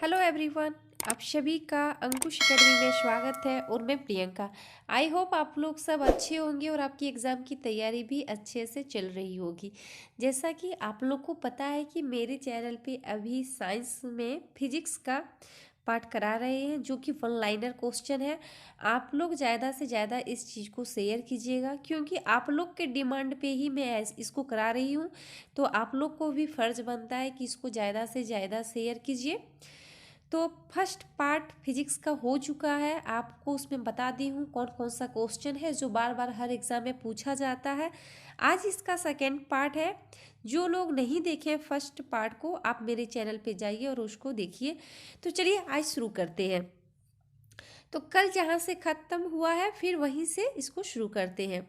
Hello everyone. आप सभी का अंकुश एकेडमी में स्वागत है और मैं प्रियंका। आई होप आप लोग सब अच्छे होंगे और आपकी एग्ज़ाम की तैयारी भी अच्छे से चल रही होगी। जैसा कि आप लोग को पता है कि मेरे चैनल पे अभी साइंस में फिजिक्स का पाठ करा रहे हैं जो कि वन लाइनर क्वेश्चन है। आप लोग ज़्यादा से ज़्यादा इस चीज़ को शेयर कीजिएगा क्योंकि आप लोग के डिमांड पे ही मैं इसको करा रही हूँ। तो आप लोग को भी फ़र्ज़ बनता है कि इसको ज़्यादा से ज़्यादा शेयर कीजिए। तो फर्स्ट पार्ट फिजिक्स का हो चुका है, आपको उसमें बता दी हूँ कौन कौन सा क्वेश्चन है जो बार बार हर एग्जाम में पूछा जाता है। आज इसका सेकेंड पार्ट है। जो लोग नहीं देखे फर्स्ट पार्ट को आप मेरे चैनल पे जाइए और उसको देखिए। तो चलिए आज शुरू करते हैं। तो कल जहाँ से ख़त्म हुआ है फिर वहीं से इसको शुरू करते हैं।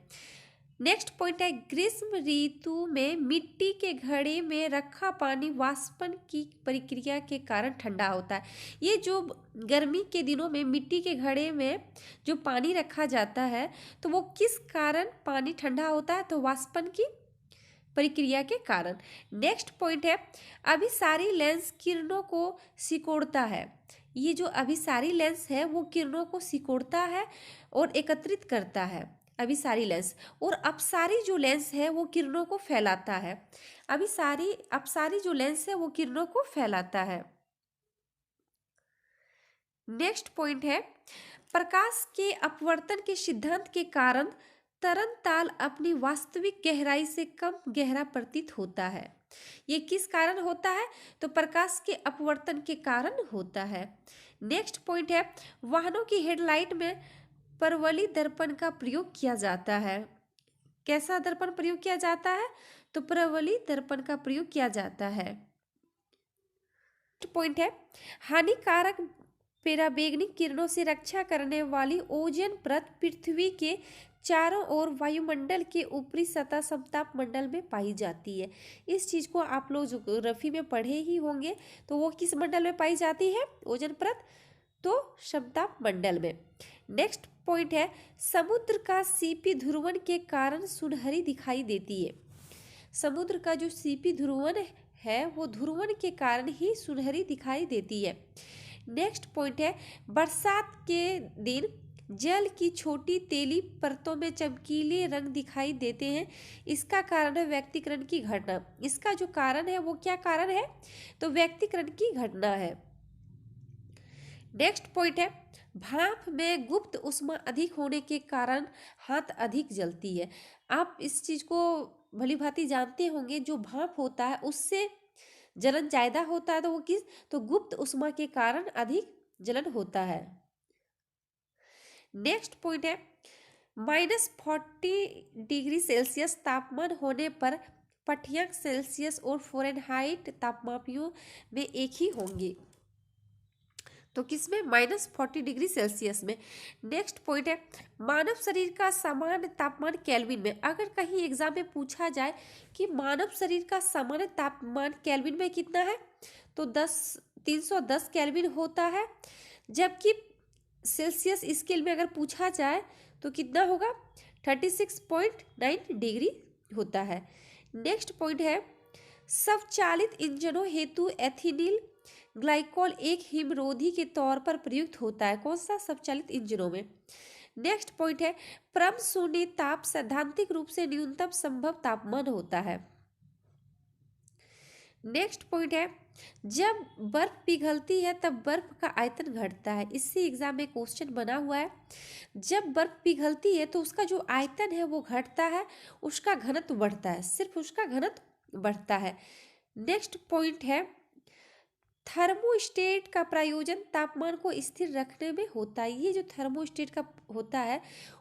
नेक्स्ट पॉइंट है, ग्रीष्म ऋतु में मिट्टी के घड़े में रखा पानी वाष्पन की प्रक्रिया के कारण ठंडा होता है। ये जो गर्मी के दिनों में मिट्टी के घड़े में जो पानी रखा जाता है तो वो किस कारण पानी ठंडा होता है, तो वाष्पन की प्रक्रिया के कारण। नेक्स्ट पॉइंट है, अभिसारी लेंस किरणों को सिकोड़ता है। ये जो अभिसारी लेंस है वो किरणों को सिकोड़ता है और एकत्रित करता है, अभिसारी लेंस। और अपसारी जो लेंस है वो किरणों को फैलाता है। अपसारी जो लेंस है वो किरणों को फैलाता है। नेक्स्ट पॉइंट है, प्रकाश के अपवर्तन के सिद्धांत के कारण तरन ताल अपनी वास्तविक गहराई से कम गहरा प्रतीत होता है। ये किस कारण होता है, तो प्रकाश के अपवर्तन के कारण होता है। नेक्स्ट पॉइंट है, वाहनों की हेडलाइट में परवलयी दर्पण का प्रयोग किया जाता है। कैसा दर्पण प्रयोग किया जाता है, तो परवलयी दर्पण का प्रयोग किया जाता है। पॉइंट है, हानिकारक पराबैंगनी किरणों से रक्षा करने वाली ओजोन परत पृथ्वी के चारों ओर वायुमंडल के ऊपरी सतह समताप मंडल में पाई जाती है। इस चीज को आप लोग ज्योग्राफी में पढ़े ही होंगे। तो वो किस मंडल में पाई जाती है, ओजोन परत, तो समताप मंडल में। नेक्स्ट पॉइंट है, समुद्र का सीपी ध्रुवण के कारण सुनहरी दिखाई देती है। समुद्र का जो सीपी ध्रुवण है वो ध्रुवण के कारण ही सुनहरी दिखाई देती है। नेक्स्ट पॉइंट है, बरसात के दिन जल की छोटी तेली परतों में चमकीले रंग दिखाई देते हैं। इसका कारण है व्यक्तिकरण की घटना। इसका जो कारण है वो क्या कारण है, तो व्यक्तिकरण की घटना है। नेक्स्ट पॉइंट है, भाप में गुप्त ऊष्मा अधिक होने के कारण हाथ अधिक जलती है। आप इस चीज को भली भांति जानते होंगे, जो भाप होता है उससे जलन ज्यादा होता है। तो वो किस, तो गुप्त ऊष्मा के कारण अधिक जलन होता है। नेक्स्ट पॉइंट है, -40 डिग्री सेल्सियस तापमान होने पर पठ्यांक सेल्सियस और फ़ारेनहाइट तापमापियों में एक ही होंगे। तो किसमें, -40 डिग्री सेल्सियस में। नेक्स्ट पॉइंट है, मानव शरीर का सामान्य तापमान केल्विन में। अगर कहीं एग्जाम में पूछा जाए कि मानव शरीर का सामान्य तापमान केल्विन में कितना है, तो 310 केल्विन होता है। जबकि सेल्सियस स्केल में अगर पूछा जाए तो कितना होगा, 36.9 डिग्री होता है। नेक्स्ट पॉइंट है, स्वचालित इंजनों हेतु एथिलीन ग्लाइकॉल एक हिमरोधी के तौर पर प्रयुक्त होता है। कौन सा, स्वचालित इंजनों में। नेक्स्ट पॉइंट है, परम शून्य ताप सैद्धांतिक रूप से न्यूनतम संभव तापमान होता है। नेक्स्ट पॉइंट है, जब बर्फ पिघलती है तब बर्फ का आयतन घटता है। इससे एग्जाम में क्वेश्चन बना हुआ है। जब बर्फ पिघलती है तो उसका जो आयतन है वो घटता है, उसका घनत्व बढ़ता है, सिर्फ उसका घनत्व बढ़ता है। नेक्स्ट पॉइंट है, थर्मोस्टेट का प्रयोजन तापमान को स्थिर रखने में होता है। ये जो थर्मोस्टेट का होता है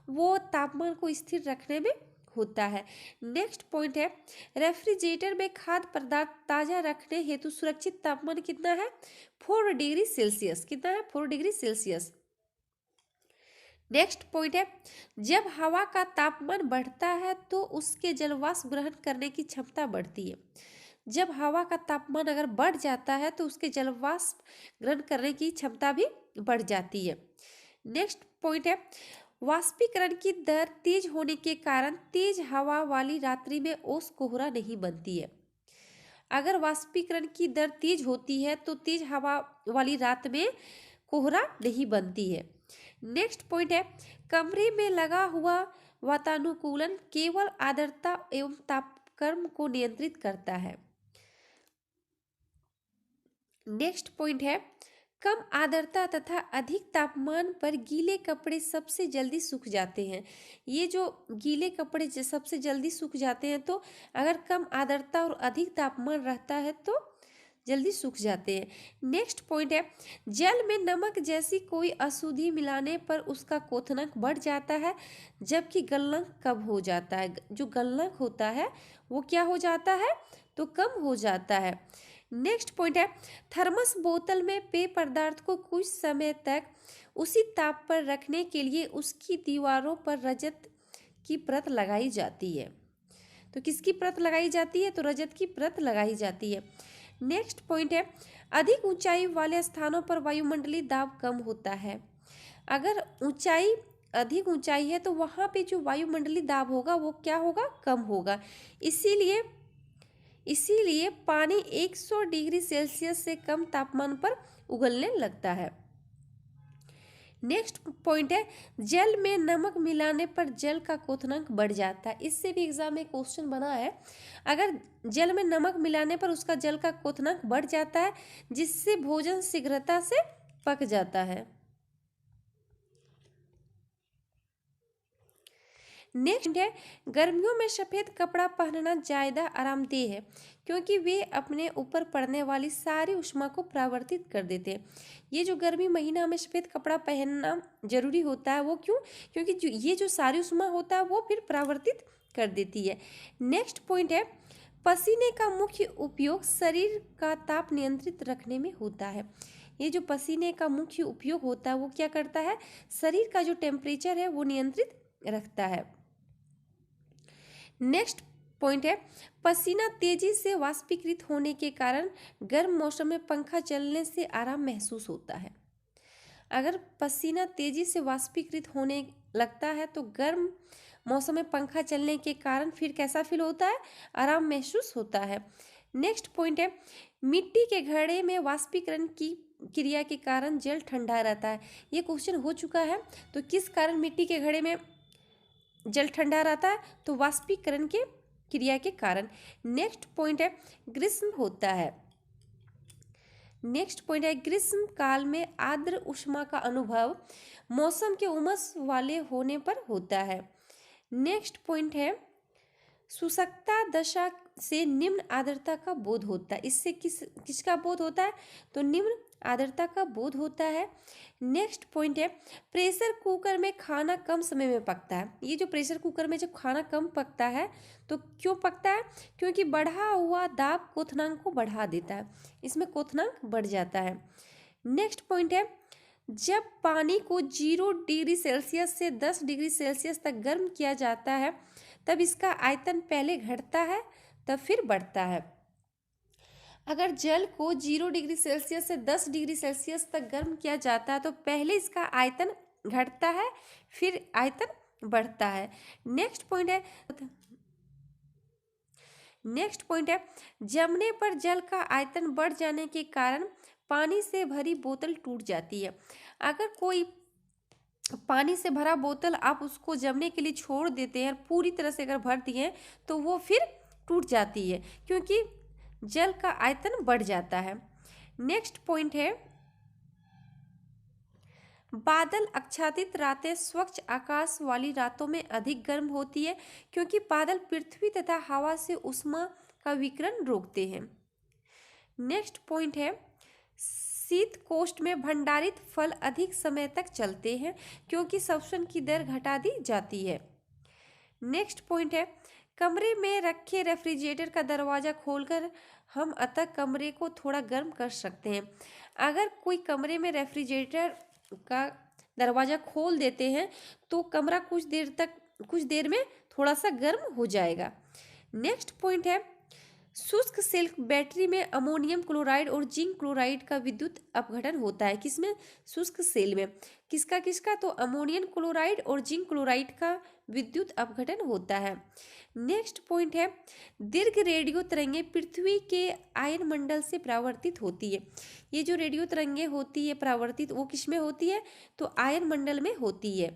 वो तापमान को स्थिर रखने में होता है। नेक्स्ट पॉइंट है, रेफ्रिजरेटर में खाद्य पदार्थ ताजा रखने हेतु सुरक्षित तापमान कितना है, 4 डिग्री सेल्सियस। कितना है, 4 डिग्री सेल्सियस। नेक्स्ट पॉइंट है, जब हवा का तापमान बढ़ता है तो उसके जलवाष्प ग्रहण करने की क्षमता बढ़ती है। जब हवा का तापमान अगर बढ़ जाता है तो उसके जलवाष्प ग्रहण करने की क्षमता भी बढ़ जाती है। नेक्स्ट पॉइंट है, वाष्पीकरण की दर तेज होने के कारण तेज हवा वाली रात्रि में ओस कोहरा नहीं बनती है। अगर वाष्पीकरण की दर तेज होती है तो तेज हवा वाली रात में कोहरा नहीं बनती है। नेक्स्ट पॉइंट है, कमरे में लगा हुआ वातानुकूलन केवल आर्द्रता एवं तापक्रम को नियंत्रित करता है। नेक्स्ट पॉइंट है, कम आर्द्रता तथा अधिक तापमान पर गीले कपड़े सबसे जल्दी सूख जाते हैं। ये जो गीले कपड़े सबसे जल्दी सूख जाते हैं, तो अगर कम आर्द्रता और अधिक तापमान रहता है तो जल्दी सूख जाते हैं। नेक्स्ट पॉइंट है, जल में नमक जैसी कोई अशुद्धि मिलाने पर उसका क्वथनांक बढ़ जाता है, जबकि गलनांक कम हो जाता है। जो गलनांक होता है वो क्या हो जाता है, तो कम हो जाता है। नेक्स्ट पॉइंट है, थर्मस बोतल में पेय पदार्थ को कुछ समय तक उसी ताप पर रखने के लिए उसकी दीवारों पर रजत की परत लगाई जाती है। तो किसकी परत लगाई जाती है, तो रजत की परत लगाई जाती है। नेक्स्ट पॉइंट है, अधिक ऊंचाई वाले स्थानों पर वायुमंडलीय दाब कम होता है। अगर अधिक ऊंचाई है तो वहां पे जो वायुमंडलीय दाब होगा वो क्या होगा, कम होगा। इसीलिए पानी 100 डिग्री सेल्सियस से कम तापमान पर उगलने लगता है। नेक्स्ट पॉइंट है, जल में नमक मिलाने पर जल का क्वथनांक बढ़ जाता है। इससे भी एग्जाम में क्वेश्चन बना है, अगर जल में नमक मिलाने पर उसका जल का क्वथनांक बढ़ जाता है, जिससे भोजन शीघ्रता से पक जाता है। नेक्स्ट है, गर्मियों में सफेद कपड़ा पहनना ज्यादा आरामदेह है, क्योंकि वे अपने ऊपर पड़ने वाली सारी ऊष्मा को परावर्तित कर देते हैं। ये जो गर्मी महीना में सफेद कपड़ा पहनना जरूरी होता है, वो क्यों, क्योंकि ये जो सारी ऊष्मा होता है वो फिर परावर्तित कर देती है। नेक्स्ट पॉइंट है, पसीने का मुख्य उपयोग शरीर का ताप नियंत्रित रखने में होता है। ये जो पसीने का मुख्य उपयोग होता है वो क्या करता है, शरीर का जो टेम्परेचर है वो नियंत्रित रखता है। नेक्स्ट पॉइंट है, पसीना तेजी से वाष्पीकृत होने के कारण गर्म मौसम में पंखा चलने से आराम महसूस होता है। अगर पसीना तेजी से वाष्पीकृत होने लगता है तो गर्म मौसम में पंखा चलने के कारण फिर कैसा फील होता है, आराम महसूस होता है। नेक्स्ट पॉइंट है, मिट्टी के घड़े में वाष्पीकरण की क्रिया के कारण जल ठंडा रहता है। ये क्वेश्चन हो चुका है, तो किस कारण मिट्टी के घड़े में जल ठंडा रहता है, तो वाष्पीकरण के क्रिया के कारण। नेक्स्ट पॉइंट है, ग्रीष्म होता है। नेक्स्ट पॉइंट है, ग्रीष्म काल में आर्द्र ऊष्मा का अनुभव मौसम के उमस वाले होने पर होता है। नेक्स्ट पॉइंट है, शुष्कता दशा से निम्न आर्द्रता का बोध होता है। इससे किसका बोध होता है, तो निम्न आर्द्रता का बोध होता है। नेक्स्ट पॉइंट है, प्रेशर कुकर में खाना कम समय में पकता है। ये जो प्रेशर कुकर में जब खाना कम पकता है तो क्यों पकता है, क्योंकि बढ़ा हुआ दाब क्वथनांक को बढ़ा देता है, इसमें क्वथनांक बढ़ जाता है। नेक्स्ट पॉइंट है, जब पानी को 0 डिग्री सेल्सियस से 10 डिग्री सेल्सियस तक गर्म किया जाता है तब इसका आयतन पहले घटता है तब फिर बढ़ता है। अगर जल को 0 डिग्री सेल्सियस से 10 डिग्री सेल्सियस तक गर्म किया जाता है तो पहले इसका आयतन घटता है फिर आयतन बढ़ता है। नेक्स्ट पॉइंट है, जमने पर जल का आयतन बढ़ जाने के कारण पानी से भरी बोतल टूट जाती है। अगर कोई पानी से भरा बोतल आप उसको जमने के लिए छोड़ देते हैं, पूरी तरह से अगर भर दिए तो वो फिर टूट जाती है, क्योंकि जल का आयतन बढ़ जाता है। नेक्स्ट पॉइंट है, बादल आच्छादित रातें स्वच्छ आकाश वाली रातों में अधिक गर्म होती है, क्योंकि बादल पृथ्वी तथा हवा से ऊष्मा का विकिरण रोकते हैं। नेक्स्ट पॉइंट है, शीत कोष्ठ में भंडारित फल अधिक समय तक चलते हैं, क्योंकि श्वसन की दर घटा दी जाती है। नेक्स्ट पॉइंट है, कमरे में रखे रेफ्रिजरेटर का दरवाजा खोलकर हम अतः कमरे को थोड़ा गर्म कर सकते हैं। अगर कोई कमरे में रेफ्रिजरेटर का दरवाजा खोल देते हैं तो कमरा कुछ देर में थोड़ा सा गर्म हो जाएगा। नेक्स्ट पॉइंट है, शुष्क सिल्क बैटरी में अमोनियम क्लोराइड और जिंक क्लोराइड का विद्युत अपघटन होता है। किसमें? शुष्क सेल में। किसका किसका? तो अमोनियम क्लोराइड और जिंक क्लोराइड का विद्युत अपघटन होता है। नेक्स्ट पॉइंट है, दीर्घ रेडियो तरंगे पृथ्वी के आयन मंडल से परावर्तित होती है। ये जो रेडियो तरंगे होती है परावर्तित, वो किसमें होती है? तो आयन मंडल में होती है।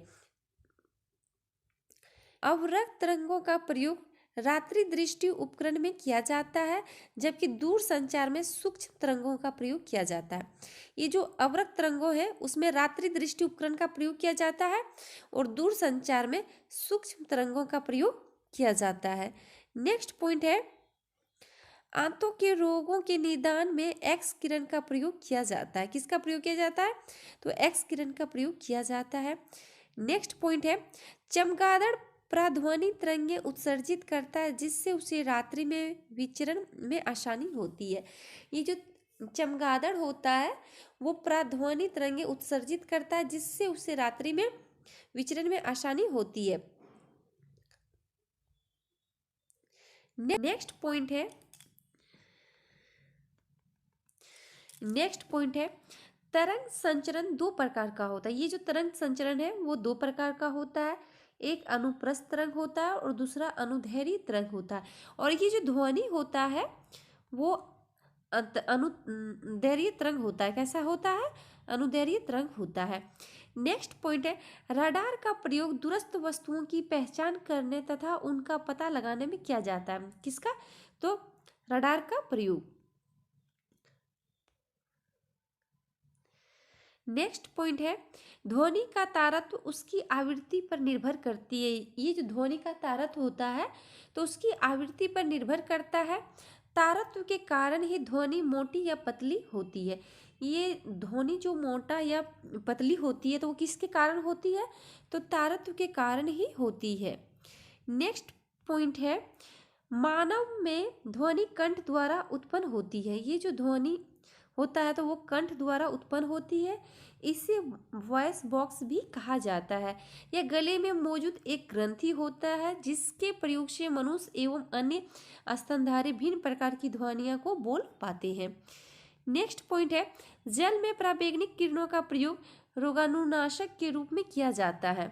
अवरक्त तरंगों का प्रयोग रात्रि दृष्टि उपकरण में किया जाता है, जबकि दूर संचार में सूक्ष्म तरंगों का प्रयोग किया जाता है। ये जो अवरक्त तरंगों है उसमें रात्रि दृष्टि उपकरण का प्रयोग किया जाता है और दूर संचार में सूक्ष्म तरंगों का प्रयोग किया जाता है। नेक्स्ट पॉइंट है, आंतों के रोगों के निदान में एक्स किरण का प्रयोग किया जाता है। किसका प्रयोग किया जाता है? तो एक्स किरण का प्रयोग किया जाता है। नेक्स्ट पॉइंट है, चमगादड़ प्राध्वनि तरंगे उत्सर्जित करता है, जिससे उसे रात्रि में विचरण में आसानी होती है। ये जो चमगादड़ होता है वो प्राध्वनि तरंगे उत्सर्जित करता है, जिससे उसे रात्रि में विचरण में आसानी होती है। नेक्स्ट पॉइंट है, तरंग संचरण दो प्रकार का होता है। ये जो तरंग संचरण है वो दो प्रकार का होता है। एक अनुप्रस्थ तरंग होता है और दूसरा अनुदैर्घ्य तरंग होता है। और ये जो ध्वनि होता है वो अनुदैर्घ्य तरंग होता है। कैसा होता है? अनुदैर्घ्य तरंग होता है। नेक्स्ट पॉइंट है, रडार का प्रयोग दूरस्थ वस्तुओं की पहचान करने तथा उनका पता लगाने में किया जाता है। किसका? तो रडार का प्रयोग। नेक्स्ट पॉइंट है, ध्वनि का तारत्व उसकी आवृत्ति पर निर्भर करती है। ये जो ध्वनि का तारत्व होता है तो उसकी आवृत्ति पर निर्भर करता है। तारत्व के कारण ही ध्वनि मोटी या पतली होती है। ये ध्वनि जो मोटा या पतली होती है तो वो किसके कारण होती है? तो तारत्व के कारण ही होती है। नेक्स्ट पॉइंट है, मानव में ध्वनि कंठ द्वारा उत्पन्न होती है। ये जो ध्वनि होता है तो वो कंठ द्वारा उत्पन्न होती है। इसे वॉइस बॉक्स भी कहा जाता है। यह गले में मौजूद एक ग्रंथि होता है, जिसके प्रयोग से मनुष्य एवं अन्य स्तनधारी भिन्न प्रकार की ध्वनियों को बोल पाते हैं। नेक्स्ट पॉइंट है, जल में पराबैंगनी किरणों का प्रयोग रोगाणुनाशक के रूप में किया जाता है।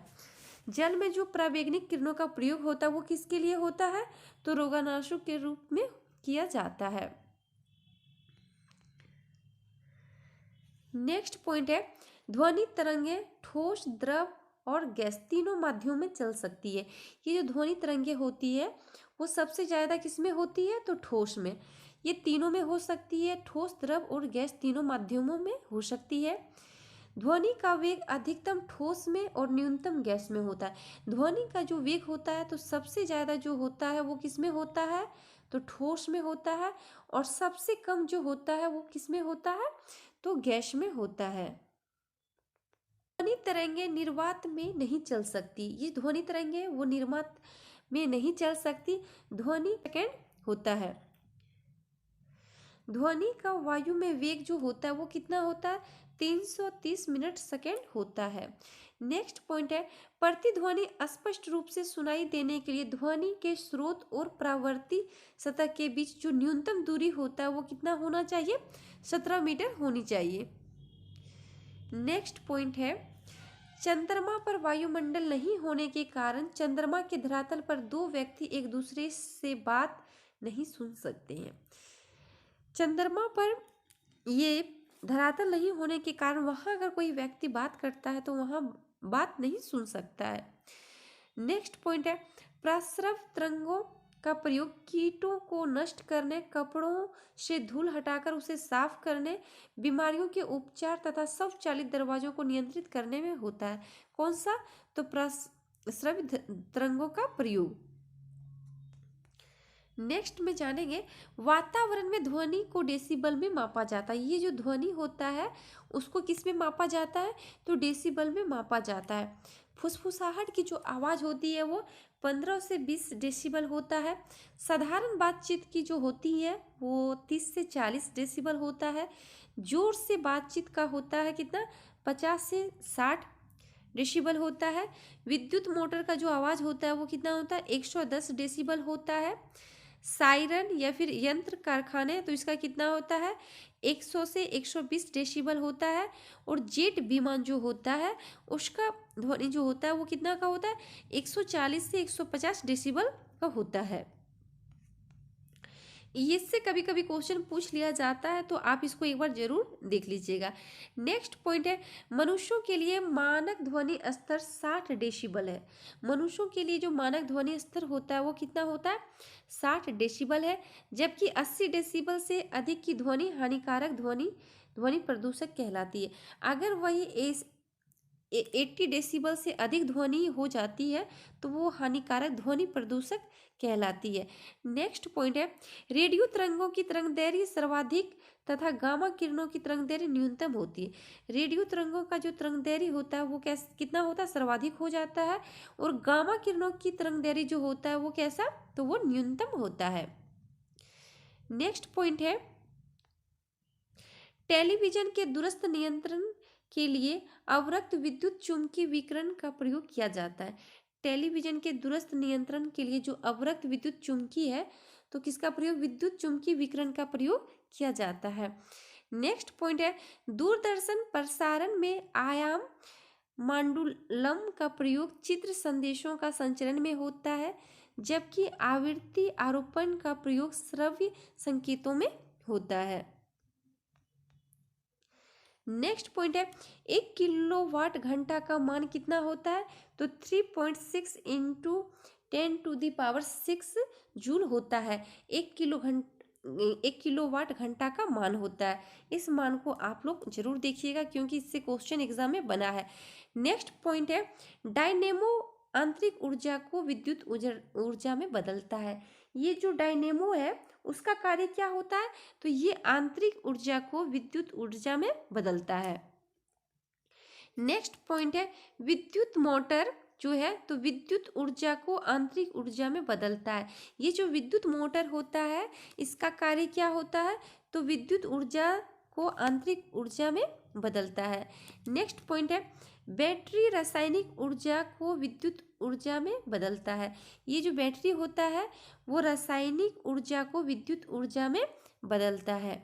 जल में जो पराबैंगनी किरणों का प्रयोग होता है वो किसके लिए होता है? तो रोगाणुनाशक के रूप में किया जाता है। नेक्स्ट पॉइंट है, ध्वनि तरंगे ठोस, द्रव और गैस तीनों माध्यमों में चल सकती है। ये जो ध्वनि तरंगे होती है वो सबसे ज्यादा किसमें होती है? तो ठोस में। ये तीनों में हो सकती है, ठोस, द्रव और गैस तीनों माध्यमों में हो सकती है। ध्वनि का वेग अधिकतम ठोस में और न्यूनतम गैस में होता है। ध्वनि का जो वेग होता है तो सबसे ज्यादा जो होता है वो किसमें होता है? तो ठोस में होता है। और सबसे कम जो होता है वो किसमें होता है? तो गैस में होता है। ध्वनि तरंगे निर्वात में नहीं चल सकती। ये ध्वनि तरंगे वो निर्वात में नहीं चल सकती। ध्वनि सेकंड होता है। ध्वनि का वायु में वेग जो होता है वो कितना होता है? 330 मिनट सेकेंड होता है। नेक्स्ट पॉइंट है, प्रतिध्वनि स्पष्ट रूप से सुनाई देने के लिए ध्वनि के स्रोत और परावर्ती सतह के बीच जो न्यूनतम दूरी होता है वो कितना होना चाहिए? 17 मीटर होनी चाहिए। नेक्स्ट पॉइंट है, चंद्रमा पर वायुमंडल नहीं होने के कारण चंद्रमा के धरातल पर दो व्यक्ति एक दूसरे से बात नहीं सुन सकते हैं। चंद्रमा पर ये धरातल नहीं होने के कारण वहां अगर कोई व्यक्ति बात करता है तो वहां बात नहीं सुन सकता है। नेक्स्ट पॉइंट है, प्रस्रव तरंगों का प्रयोग कीटों को नष्ट करने, कपड़ों से धूल हटाकर उसे साफ करने, बीमारियों के उपचार तथा स्वचालित दरवाजों को नियंत्रित करने में होता है। कौन सा? तो प्रस्रव तरंगों का प्रयोग। नेक्स्ट में जानेंगे, वातावरण में ध्वनि को डेसिबल में मापा जाता है। ये जो ध्वनि होता है उसको किस में मापा जाता है? तो डेसिबल में मापा जाता है। फुसफुसाहट की जो आवाज होती है वो 15 से 20 डेसिबल होता है। साधारण बातचीत की जो होती है वो 30 से 40 डेसिबल होता है। जोर से बातचीत का होता है कितना? 50 से 60 डेसिबल होता है। विद्युत मोटर का जो आवाज होता है वो कितना होता है? 110 डेसिबल होता है। सायरन या फिर यंत्र कारखाने, तो इसका कितना होता है 100 से 120 डेसिबल होता है। और जेट विमान जो होता है उसका ध्वनि जो होता है वो कितना का होता है 140 से 150 डेसिबल का होता है। इससे कभी कभी क्वेश्चन पूछ लिया जाता है, तो आप इसको एक बार जरूर देख लीजिएगा। नेक्स्ट पॉइंट है, मनुष्यों के लिए मानक ध्वनि स्तर 60 डेसिबल है। मनुष्यों के लिए जो मानक ध्वनि स्तर होता है वो कितना होता है 60 डेसिबल है। जबकि 80 डेसिबल से अधिक की ध्वनि हानिकारक ध्वनि ध्वनि प्रदूषक कहलाती है। अगर वही 80 डेसिबल से अधिक ध्वनि हो जाती है तो वो हानिकारक ध्वनि प्रदूषक कहलाती है। नेक्स्ट पॉइंट है, रेडियो तरंगों की तरंगदैर्घ्य सर्वाधिक तथा गामा किरणों की तरंगदैर्घ्य न्यूनतम होती है। रेडियो तरंगों का जो तरंगदैर्घ्य होता है वो कितना होता है सर्वाधिक हो जाता है। और गामा किरणों की तरंगदैर्घ्य जो होता है वो कैसा, तो वो न्यूनतम होता है। नेक्स्ट पॉइंट है, टेलीविजन के दूरस्थ नियंत्रण के लिए अवरक्त विद्युत चुम्बकीय विकिरण का प्रयोग किया जाता है। टेलीविजन के दूरस्थ नियंत्रण के लिए जो अवरक्त विद्युत चुम्बकीय है, तो किसका प्रयोग विद्युत चुम्बकीय विकिरण का प्रयोग किया जाता है। नेक्स्ट पॉइंट है, दूरदर्शन प्रसारण में आयाम मांडुलम का प्रयोग चित्र संदेशों का संचरण में होता है, जबकि आवृत्ति आरोपण का प्रयोग श्रव्य संकेतों में होता है। नेक्स्ट पॉइंट है, 1 किलोवाट घंटा का मान कितना होता है, तो 3.6 इंटू 10⁶ जूल होता है। 1 किलोवाट घंटा का मान होता है। इस मान को आप लोग जरूर देखिएगा क्योंकि इससे क्वेश्चन एग्जाम में बना है। नेक्स्ट पॉइंट है, डायनेमो आंतरिक ऊर्जा को विद्युत ऊर्जा में बदलता है। ये जो डायनेमो है उसका कार्य क्या होता है, तो ये आंतरिक ऊर्जा को विद्युत ऊर्जा में बदलता है। नेक्स्ट पॉइंट है, विद्युत मोटर जो है तो विद्युत ऊर्जा को आंतरिक ऊर्जा में बदलता है। ये जो विद्युत मोटर होता है इसका कार्य क्या होता है, तो विद्युत ऊर्जा को आंतरिक ऊर्जा में बदलता है। नेक्स्ट पॉइंट है, बैटरी रासायनिक ऊर्जा को विद्युत ऊर्जा में बदलता है। ये जो बैटरी होता है वो रासायनिक ऊर्जा को विद्युत ऊर्जा में बदलता है।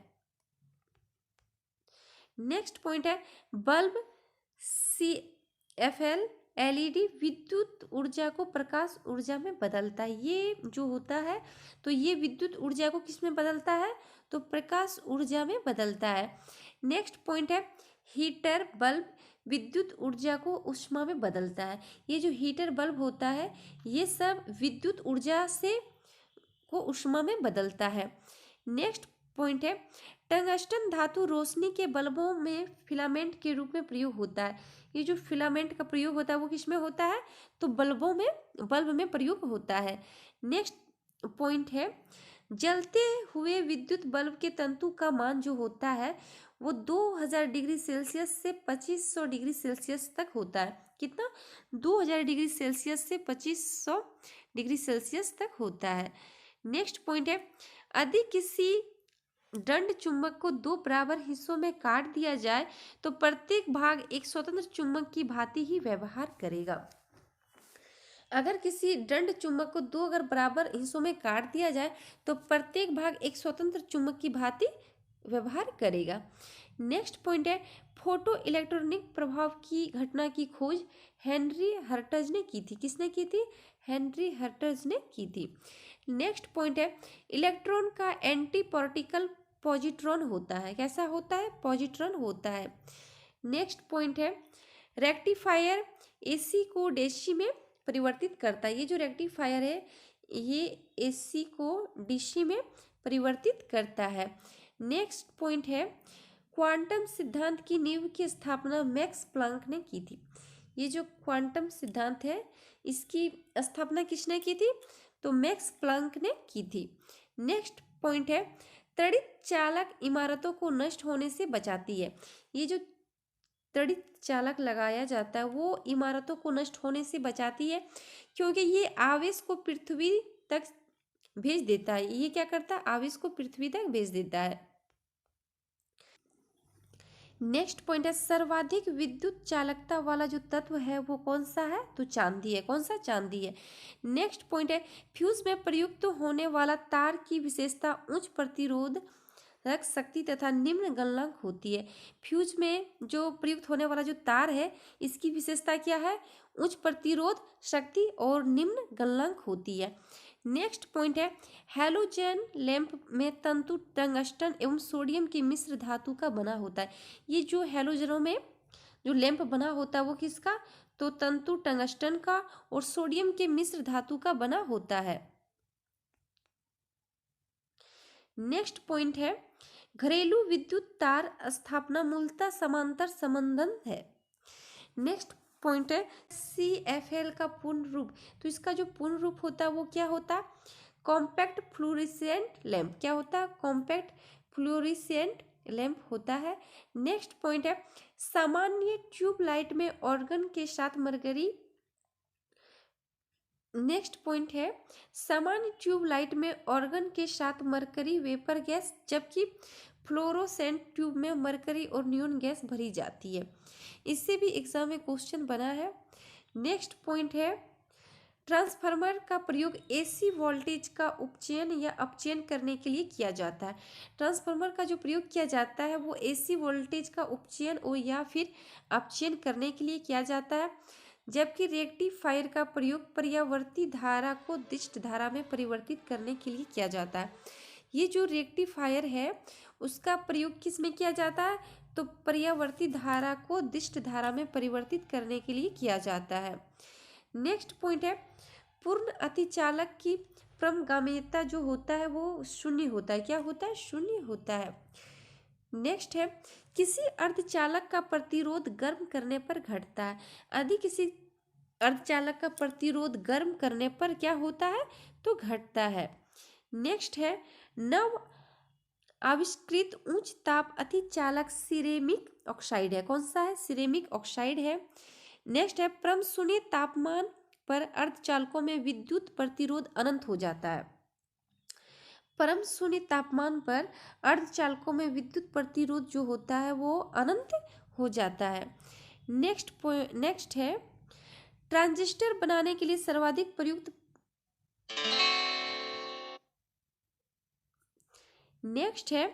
नेक्स्ट पॉइंट है, बल्ब CFL LED विद्युत ऊर्जा को प्रकाश ऊर्जा में बदलता है। ये जो होता है तो ये विद्युत ऊर्जा को किस में बदलता है, तो प्रकाश ऊर्जा में बदलता है। नेक्स्ट पॉइंट है, हीटर बल्ब विद्युत ऊर्जा को ऊष्मा में बदलता है। ये जो हीटर बल्ब होता है ये सब विद्युत ऊर्जा से को ऊष्मा में बदलता है। नेक्स्ट पॉइंट है, टंगस्टन धातु रोशनी के बल्बों में फिलामेंट के रूप में प्रयोग होता है। ये जो फिलामेंट का प्रयोग होता है वो किस में होता है, तो बल्ब में प्रयोग होता है। नेक्स्ट पॉइंट है, जलते हुए विद्युत बल्ब के तंतु का मान जो होता है वो 2000 डिग्री सेल्सियस से 2500 डिग्री सेल्सियस तक होता है। कितना, 2000 डिग्री सेल्सियस से 2500 डिग्री सेल्सियस तक होता है। नेक्स्ट पॉइंट है, यदि किसी दंड चुंबक को 2 बराबर हिस्सों में काट दिया जाए तो प्रत्येक भाग एक स्वतंत्र चुंबक की भांति ही व्यवहार करेगा। अगर किसी दंड चुंबक को 2 अगर बराबर हिस्सों में काट दिया जाए तो प्रत्येक भाग एक स्वतंत्र चुंबक की भांति व्यवहार करेगा। नेक्स्ट पॉइंट है, फोटो इलेक्ट्रॉनिक प्रभाव की घटना की खोज हेनरी हर्ट्ज ने की थी। किसने की थी, हेनरी हर्ट्ज ने की थी। नेक्स्ट पॉइंट है, इलेक्ट्रॉन का एंटी पार्टिकल पॉजिट्रॉन होता है। कैसा होता है, पॉजिट्रॉन होता है। नेक्स्ट पॉइंट है, रेक्टिफायर AC को DC में परिवर्तित करता है। ये जो रेक्टिफायर है ये AC को DC में परिवर्तित करता है। नेक्स्ट पॉइंट है, क्वांटम सिद्धांत की नींव की स्थापना मैक्स प्लांक ने की थी। ये जो क्वांटम सिद्धांत है इसकी स्थापना किसने की थी, तो मैक्स प्लांक ने की थी। नेक्स्ट पॉइंट है, त्वरित चालक इमारतों को नष्ट होने से बचाती है। ये जो त्वरित चालक लगाया जाता है वो इमारतों को नष्ट होने से बचाती है क्योंकि ये आवेश को पृथ्वी तक भेज देता है। ये क्या करता है, आवेश को पृथ्वी तक भेज देता है। नेक्स्ट पॉइंट है सर्वाधिक विद्युत चालकता वाला जो तत्व है वो कौन सा है, तो चांदी है। कौन सा, चांदी है। नेक्स्ट पॉइंट है फ्यूज में प्रयुक्त होने वाला तार की विशेषता उच्च प्रतिरोध रख शक्ति तथा निम्न गलनांक होती है। फ्यूज में जो प्रयुक्त होने वाला जो तार है इसकी विशेषता क्या है, उच्च प्रतिरोध शक्ति और निम्न गलनांक होती है। नेक्स्ट पॉइंट है हैलोजन लैंप में तंतु टंगस्टन एवं सोडियम की मिश्र धातु का बना होता है। ये जो हैलोजनों में जो लैंप बना होता है वो किसका, तो तंतु टंगस्टन का और सोडियम के मिश्र धातु का बना होता है। नेक्स्ट पॉइंट है घरेलू विद्युत तार स्थापना मूलतः समांतर संबंधन है। नेक्स्ट पॉइंट है CFL का पूर्ण रूप, तो इसका जो पूर्ण रूप होता है वो क्या होता है, कॉम्पैक्ट फ्लोरेसेंट लैंप। क्या होता है, कॉम्पैक्ट फ्लोरेसेंट लैंप होता है। नेक्स्ट पॉइंट है सामान्य ट्यूब लाइट में ऑर्गन के साथ मरकरी। नेक्स्ट पॉइंट है सामान्य ट्यूब लाइट में ऑर्गन के साथ मरकरी वेपर गैस, जबकि फ्लोरोसेंट ट्यूब में मरकरी और नियोन गैस भरी जाती है। इससे भी एग्जाम में क्वेश्चन बना है। नेक्स्ट पॉइंट है ट्रांसफार्मर का प्रयोग AC वोल्टेज का उपचयन या अपचयन करने के लिए किया जाता है। ट्रांसफार्मर का जो प्रयोग किया जाता है वो AC वोल्टेज का उपचयन और या फिर अपचयन करने के लिए किया जाता है, जबकि रेक्टिफायर का प्रयोग पर्यावर्ती धारा को दिष्ट धारा में परिवर्तित करने के लिए किया जाता है। ये जो रेक्टिफायर है उसका प्रयोग किस में किया जाता है, तो पर्यावर्ती धारा को दिष्ट धारा में परिवर्तित करने के लिए किया जाता है। नेक्स्ट पॉइंट है पूर्ण अतिचालक की परमगामिता जो होता है वो शून्य होता है। क्या होता है, शून्य होता है। नेक्स्ट है किसी अर्धचालक का प्रतिरोध गर्म करने पर घटता है। यदि किसी अर्धचालक का प्रतिरोध गर्म करने पर क्या होता है, तो घटता है। नेक्स्ट है नव आविष्कृत उच्च ताप अतिचालक सिरेमिक ऑक्साइड है। कौन सा है, सिरेमिक ऑक्साइड है। नेक्स्ट है परम शून्य तापमान पर अर्धचालकों में विद्युत प्रतिरोध अनंत हो जाता है। परम शून्य तापमान पर अर्धचालकों में विद्युत प्रतिरोध जो होता है वो अनंत हो जाता है। नेक्स्ट है ट्रांजिस्टर बनाने के लिए सर्वाधिक प्रयुक्त नेक्स्ट है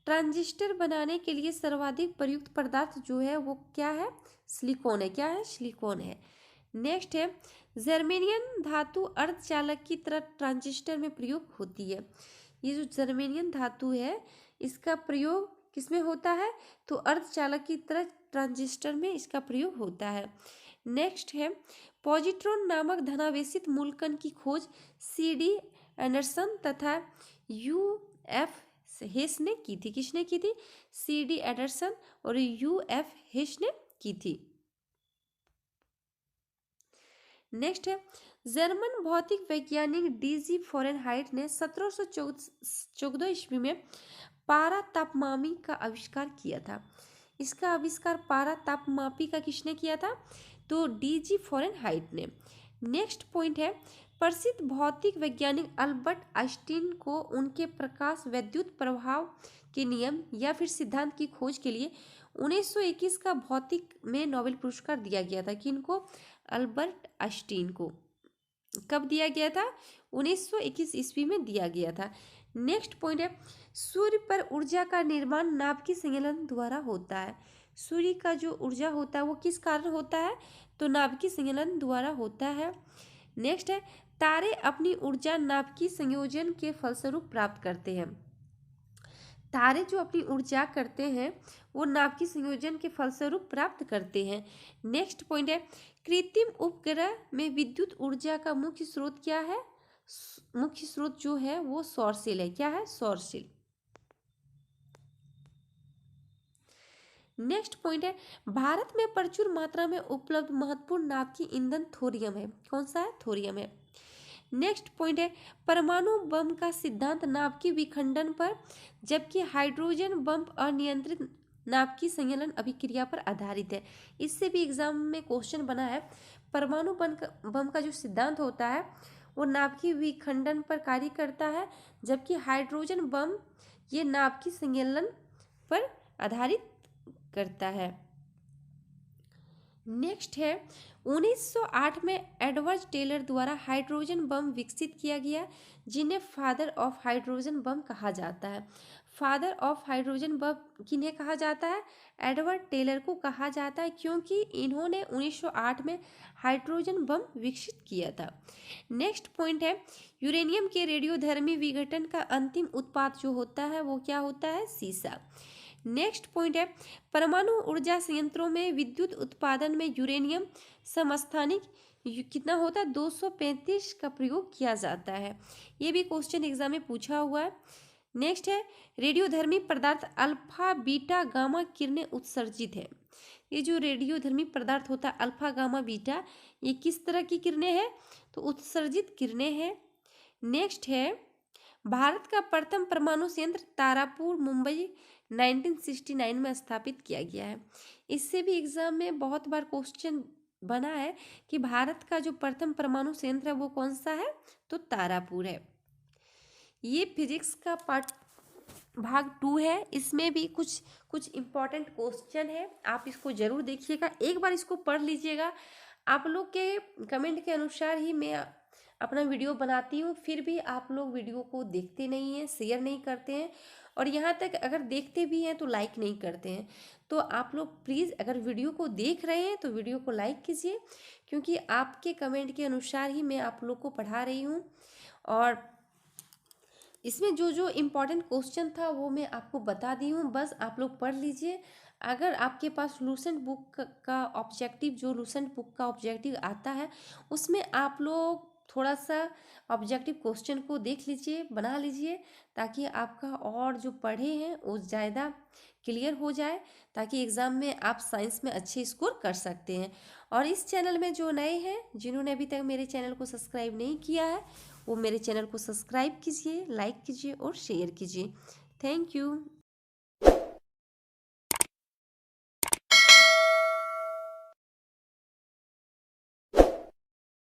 ट्रांजिस्टर बनाने के लिए सर्वाधिक प्रयुक्त पदार्थ जो है वो क्या है, सिलिकॉन है। क्या है, सिलिकॉन है। नेक्स्ट है जर्मेनियम धातु अर्धचालक की तरह ट्रांजिस्टर में प्रयोग होती है। ये जो जर्मेनियम धातु है इसका प्रयोग किसमें होता है, तो अर्धचालक की तरह ट्रांजिस्टर में इसका प्रयोग होता है। नेक्स्ट है पॉजिट्रॉन नामक धनावेशित मूलकण की खोज CD एंडरसन तथा UF हेस ने की थी। किसने की थी, CD एंडरसन और UF हेस ने की थी। नेक्स्ट है जर्मन भौतिक वैज्ञानिक DG फॉरेनहाइट ने 1714 ईस्वी में पारा तापमापी का आविष्कार किया था। इसका आविष्कार पारा तापमापी का किसने किया था, तो DG फॉरेनहाइट ने। नेक्स्ट पॉइंट है प्रसिद्ध भौतिक वैज्ञानिक अल्बर्ट आइंस्टीन को उनके प्रकाश वैद्युत प्रभाव के नियम या फिर सिद्धांत की खोज के लिए 1921 का भौतिक में नोबेल पुरस्कार दिया गया था। किनको, अल्बर्ट आइंस्टीन को। कब दिया गया था, 1921 ईस्वी में दिया गया था। नेक्स्ट पॉइंट है सूर्य पर ऊर्जा का निर्माण नाभिकीय संलयन द्वारा होता है। सूर्य का जो ऊर्जा होता है वो किस कारण होता है, तो नाभिकीय संलयन द्वारा होता है। नेक्स्ट है तारे अपनी ऊर्जा नाभिकीय संयोजन के फलस्वरूप प्राप्त करते हैं। तारे जो अपनी ऊर्जा करते हैं वो नाभिकीय संयोजन के फलस्वरूप प्राप्त करते हैं। नेक्स्ट पॉइंट है कृत्रिम उपग्रह में विद्युत ऊर्जा का मुख्य स्रोत क्या है, मुख्य स्रोत जो है वो सौर सेल है। क्या है, सौर सेल। नेक्स्ट पॉइंट है भारत में प्रचुर मात्रा में उपलब्ध महत्वपूर्ण नाभिकीय ईंधन थोरियम है। कौन सा है, थोरियम है। नेक्स्ट पॉइंट है परमाणु बम का सिद्धांत नाभिकीय विखंडन पर, जबकि हाइड्रोजन बम अनियंत्रित नाभिकीय संलयन अभिक्रिया पर आधारित है। इससे भी एग्जाम में क्वेश्चन बना है। परमाणु बम का जो सिद्धांत होता है वो नाभिकीय विखंडन पर कार्य करता है, जबकि हाइड्रोजन बम ये नाभिकीय संलयन पर आधारित करता है। नेक्स्ट है 1908 में एडवर्ड टेलर द्वारा हाइड्रोजन बम विकसित किया गया, जिन्हें फादर ऑफ हाइड्रोजन बम कहा जाता है। फादर ऑफ हाइड्रोजन बम किन्हें कहा जाता है? एडवर्ड टेलर को कहा जाता है, क्योंकि इन्होंने 1908 में हाइड्रोजन बम विकसित किया था। नेक्स्ट पॉइंट है यूरेनियम के रेडियोधर्मी विघटन का अंतिम उत्पाद जो होता है वो क्या होता है? सीसा। नेक्स्ट पॉइंट है परमाणु ऊर्जा संयंत्रों में विद्युत उत्पादन में यूरेनियम समस्थानिक कितना होता है? 235 का प्रयोग किया जाता है। ये भी क्वेश्चन एग्जाम में पूछा हुआ है। नेक्स्ट है रेडियोधर्मी पदार्थ अल्फा बीटा गामा किरणें उत्सर्जित है। ये जो रेडियोधर्मी पदार्थ होता है अल्फा गामा बीटा, ये किस तरह की किरणें हैं? तो उत्सर्जित किरणें हैं। नेक्स्ट है भारत का प्रथम परमाणु संयंत्र तारापुर मुंबई 1969 में स्थापित किया गया है। इससे भी एग्जाम में बहुत बार क्वेश्चन बना है कि भारत का जो प्रथम परमाणु संयंत्र है वो कौन सा है? तो तारापुर है। ये फिजिक्स का पार्ट भाग 2 है। इसमें भी कुछ इम्पोर्टेंट क्वेश्चन है, आप इसको जरूर देखिएगा, एक बार इसको पढ़ लीजिएगा। आप लोग के कमेंट के अनुसार ही मैं अपना वीडियो बनाती हूँ, फिर भी आप लोग वीडियो को देखते नहीं हैं, शेयर नहीं करते हैं, और यहाँ तक अगर देखते भी हैं तो लाइक नहीं करते हैं। तो आप लोग प्लीज़ अगर वीडियो को देख रहे हैं तो वीडियो को लाइक कीजिए, क्योंकि आपके कमेंट के अनुसार ही मैं आप लोग को पढ़ा रही हूँ। और इसमें जो जो इम्पोर्टेंट क्वेश्चन था वो मैं आपको बता दी हूँ, बस आप लोग पढ़ लीजिए। अगर आपके पास लूसेंट बुक का ऑब्जेक्टिव, जो लूसेंट बुक का ऑब्जेक्टिव आता है, उसमें आप लोग थोड़ा सा ऑब्जेक्टिव क्वेश्चन को देख लीजिए, बना लीजिए, ताकि आपका और जो पढ़े हैं वो ज़्यादा क्लियर हो जाए, ताकि एग्ज़ाम में आप साइंस में अच्छे स्कोर कर सकते हैं। और इस चैनल में जो नए हैं, जिन्होंने अभी तक मेरे चैनल को सब्सक्राइब नहीं किया है, वो मेरे चैनल को सब्सक्राइब कीजिए, लाइक कीजिए और शेयर कीजिए। Thank you.